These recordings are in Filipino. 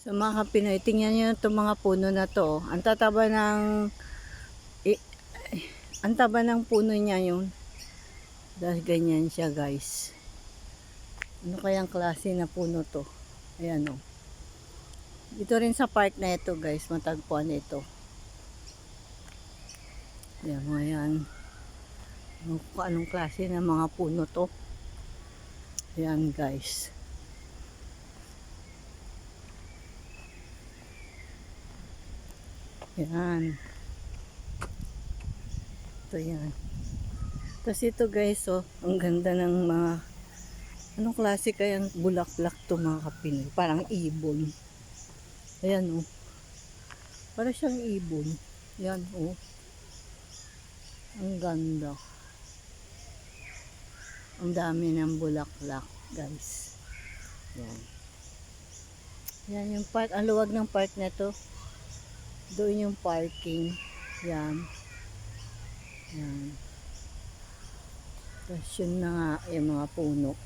Sa mga Pinoy, tingnan nyo itong mga puno na to. Ang tataba ng ang taba ng puno niya yun. Dahil ganyan siya, guys. Ano kayang klase na puno to? Ayan o. Dito rin sa park na ito, guys, matagpuan ito. Ayan mo yan. Anong klase ng mga puno to? Ayan, guys. Ayan. Ito yan. Tapos ito, guys, oh, ang ganda ng mga anong klase kayang bulaklak to, mga Kapinoy? Parang ibon. Ayan, oh. Para siyang ibon. Ayan, oh. Ang ganda. Ang dami ng bulaklak, guys. Ayan. Yan yung park. Ang luwag ng park na to. Doon yung parking. Yan. Yan. Tapos yun na nga yung mga puno.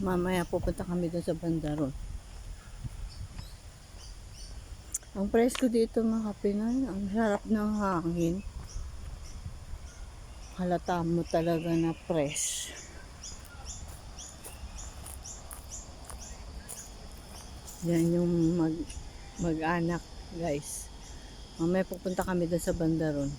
Mamaya pupunta kami doon sa Bandaron. Ang presko dito, mga Kapinoy, ang sarap ng hangin. Halata mo talaga na fresh. Yan yung mag-anak, guys. Mamaya pupunta kami doon sa Bandaron.